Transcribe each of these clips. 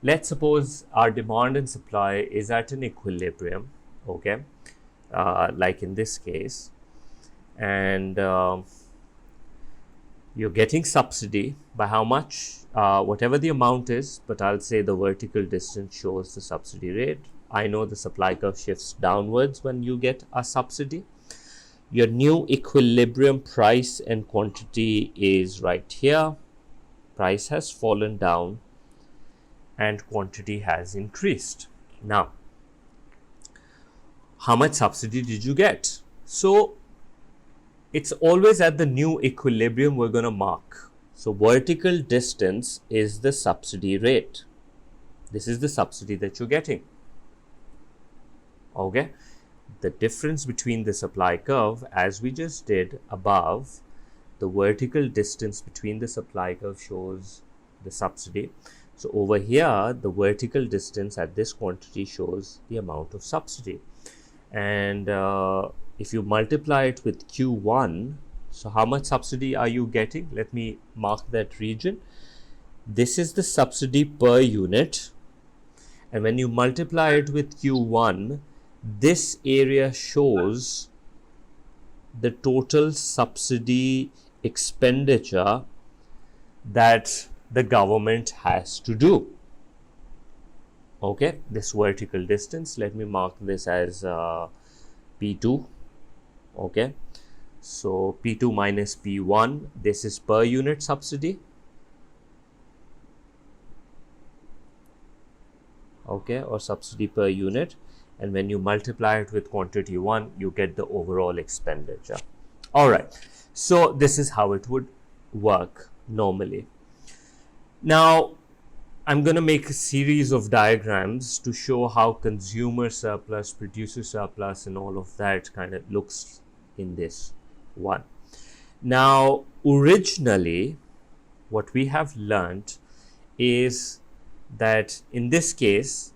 let's suppose our demand and supply is at an equilibrium, okay, like in this case, and you're getting subsidy by how much, whatever the amount is, but I'll say the vertical distance shows the subsidy rate. I know the supply curve shifts downwards when you get a subsidy. Your new equilibrium price and quantity is right here. Price has fallen down and quantity has increased. Now, how much subsidy did you get? So, it's always at the new equilibrium we're going to mark. So, vertical distance is the subsidy rate. This is the subsidy that you're getting. Okay. The difference between the supply curve, as we just did above, the vertical distance between the supply curve shows the subsidy. So over here, the vertical distance at this quantity shows the amount of subsidy. And if you multiply it with Q1, so how much subsidy are you getting? Let me mark that region. This is the subsidy per unit. And when you multiply it with Q1, this area shows the total subsidy expenditure that the government has to do. Okay, this vertical distance, let me mark this as P2. Okay, so P2 minus P1, this is per unit subsidy. Okay, or subsidy per unit. And when you multiply it with quantity 1, you get the overall expenditure. All right, so this is how it would work normally. Now, I'm going to make a series of diagrams to show how consumer surplus, producer surplus, and all of that kind of looks in this one. Now, originally, what we have learned is that in this case,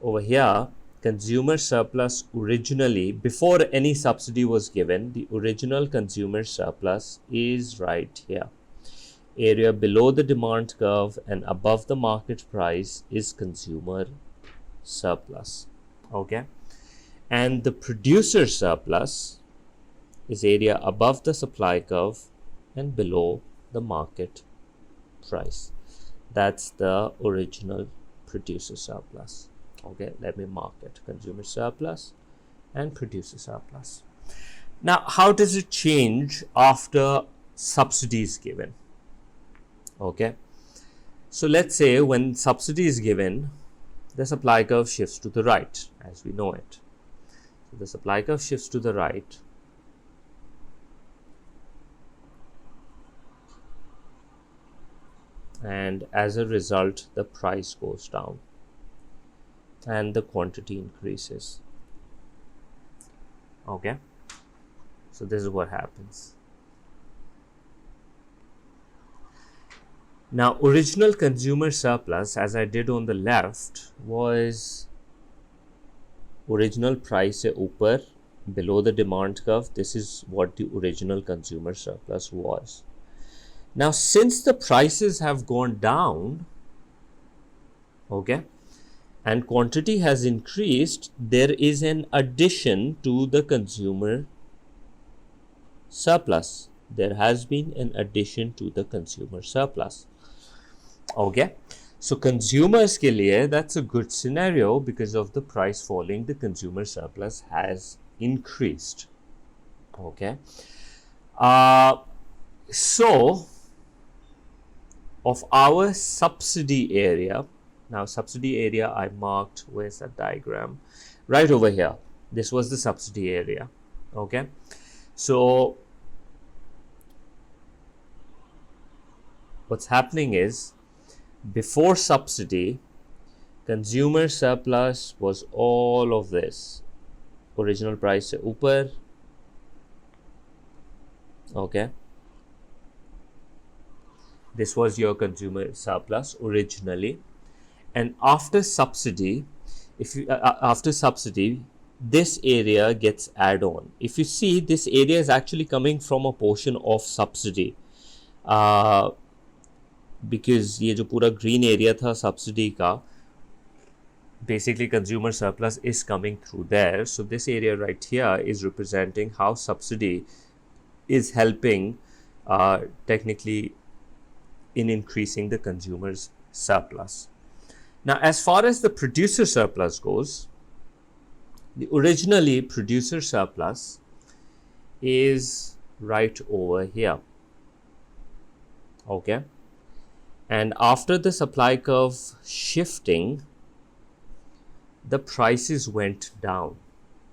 over here, consumer surplus originally, before any subsidy was given, the original consumer surplus is right here. Area below the demand curve and above the market price is consumer surplus. Okay. And the producer surplus is area above the supply curve and below the market price. That's the original producer surplus. Okay, let me mark it, consumer surplus and producer surplus. Now, how does it change after subsidy is given? Okay, so let's say when subsidy is given, the supply curve shifts to the right as we know it. So the supply curve shifts to the right. And as a result, the price goes down and the quantity increases. Okay, so this is what happens. Now, original consumer surplus, as I did on the left, was original price se upar, below the demand curve. This is what the original consumer surplus was. Now, since the prices have gone down, okay, and quantity has increased, there is an addition to the consumer surplus. There has been an addition to the consumer surplus. Okay, so consumers ke liye, that's a good scenario because of the price falling, the consumer surplus has increased. Okay, so of our subsidy area, now subsidy area I marked, where's that diagram? Right over here. This was the subsidy area. Okay, so what's happening is, before subsidy, consumer surplus was all of this. Original price se upar. Okay, this was your consumer surplus originally, and after subsidy, if you after subsidy, this area gets add on. If you see, this area is actually coming from a portion of subsidy. because ये जो पूरा green area था subsidy का, basically consumer surplus is coming through there. So this area right here is representing how subsidy is helping technically in increasing the consumer's surplus. Now, as far as the producer surplus goes, the originally producer surplus is right over here. Okay. And after the supply curve shifting, the prices went down.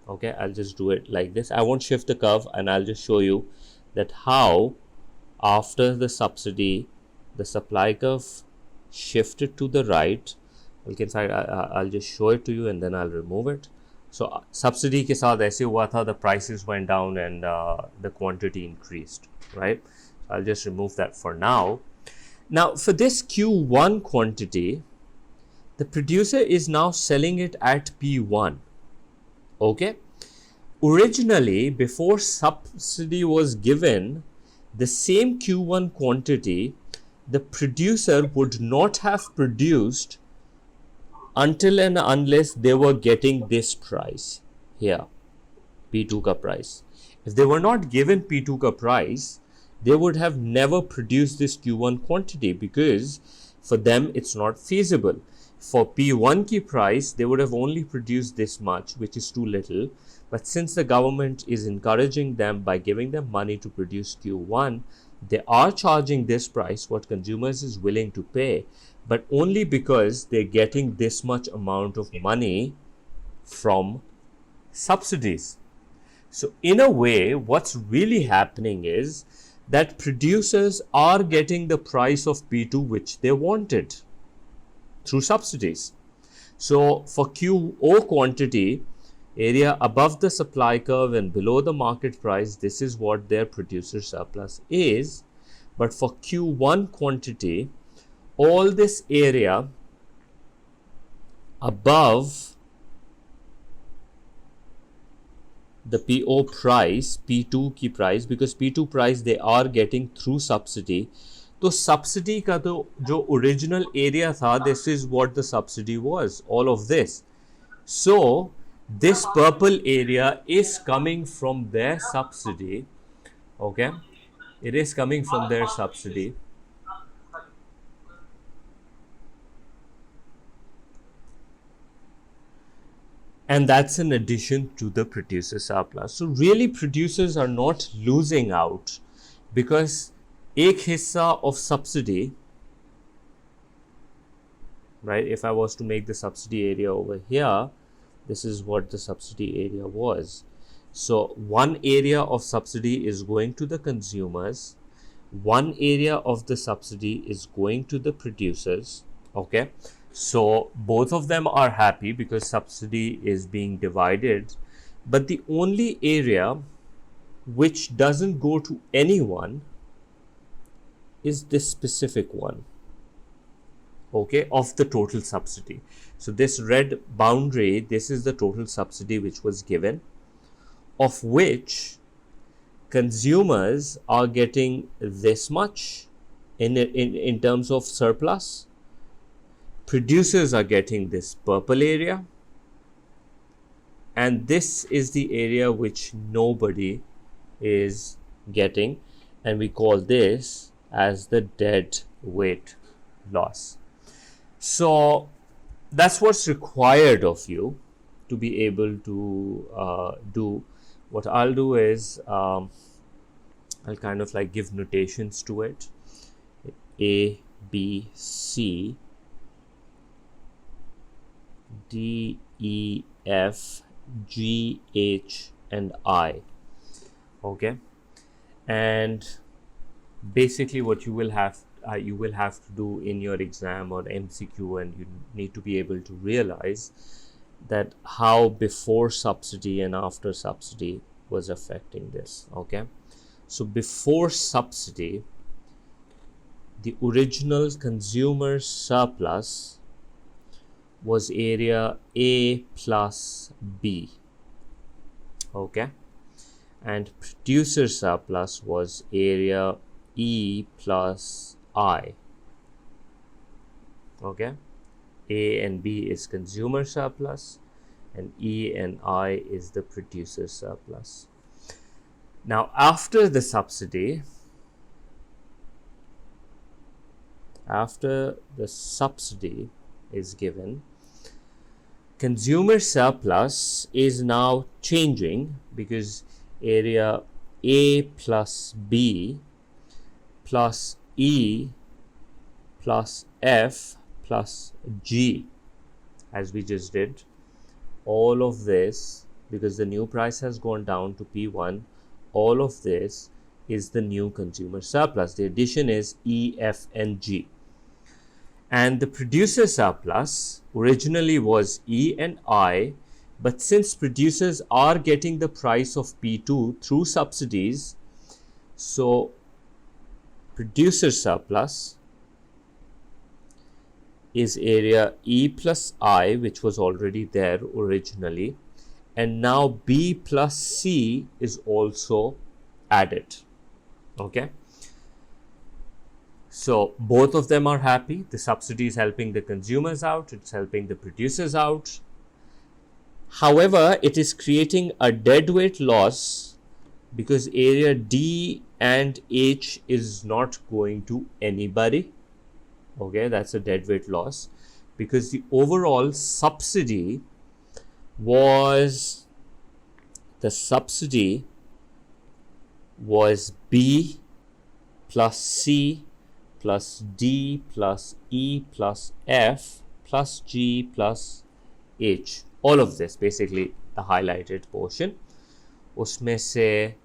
Okay, I'll just do it like this. I won't shift the curve, and I'll just show you that how after the subsidy, the supply curve shifted to the right. I'll just show it to you and then I'll remove it. So subsidy के साथ ऐसे हुआ था, the prices went down and the quantity increased, right? So I'll just remove that for now. Now for this Q1 quantity, the producer is now selling it at P1. Okay. Originally, before subsidy was given, the same Q1 quantity, the producer would not have produced until and unless they were getting this price here, P2 ka price. If they were not given P2 ka price, they would have never produced this Q1 quantity because for them it's not feasible. For P1 ki price, they would have only produced this much, which is too little. But since the government is encouraging them by giving them money to produce Q1, they are charging this price, what consumers is willing to pay, but only because they're getting this much amount of money from subsidies. So in a way, what's really happening is that producers are getting the price of P2 which they wanted through subsidies. So for QO quantity, area above the supply curve and below the market price, this is what their producer surplus is. But for Q1 quantity, all this area above the PO price, P2 की price, because P2 price they are getting through subsidy. तो subsidy का तो जो original area था, this is what the subsidy was, all of this. So this purple area is coming from their subsidy. Okay, it is coming from their subsidy. And that's in addition to the producer surplus. So really producers are not losing out because एक हिस्सा of subsidy, right? If I was to make the subsidy area over here, this is what the subsidy area was. So one area of subsidy is going to the consumers, one area of the subsidy is going to the producers. Okay, so both of them are happy because subsidy is being divided, but the only area which doesn't go to anyone is this specific one, okay, of the total subsidy. So this red boundary, this is the total subsidy which was given, of which consumers are getting this much in terms of surplus. Producers are getting this purple area, and this is the area which nobody is getting, and we call this as the dead weight loss. So that's what's required of you to be able to do. What I'll do is I'll kind of like give notations to it. A, B, C, D, E, F, G, H, and I. Okay, and basically what you will have to do in your exam or MCQ, and you need to be able to realize that how before subsidy and after subsidy was affecting this. Okay, so before subsidy, the original consumer surplus was area A plus B. Okay, and producer surplus was area E plus I. Okay, A and B is consumer surplus, and E and I is the producer surplus. Now, after the subsidy, is given, consumer surplus is now changing because area A plus B plus E plus F plus G, as we just did, all of this, because the new price has gone down to P1, all of this is the new consumer surplus. The addition is E, F, and G. And the producer surplus originally was E and I, but since producers are getting the price of P2 through subsidies, so producer surplus is area E plus I, which was already there originally, and now B plus C is also added. Okay, so both of them are happy. The subsidy is helping the consumers out, it's helping the producers out. However, it is creating a deadweight loss because area D and H is not going to anybody. Okay, that's a deadweight loss because the overall subsidy was B plus C plus D plus E plus F plus G plus H. All of this, basically the highlighted portion. Usme se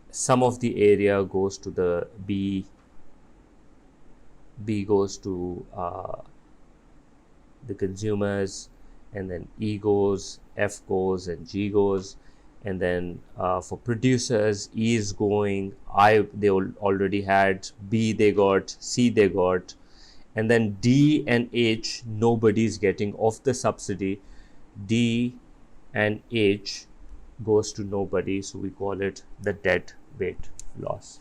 some of the area goes to the B goes to the consumers, and then E goes, F goes, and G goes. And then for producers, E is going, I they already had, B they got, C they got, and then D and H nobody's getting of the subsidy. D and H goes to nobody, so we call it the dead weight loss.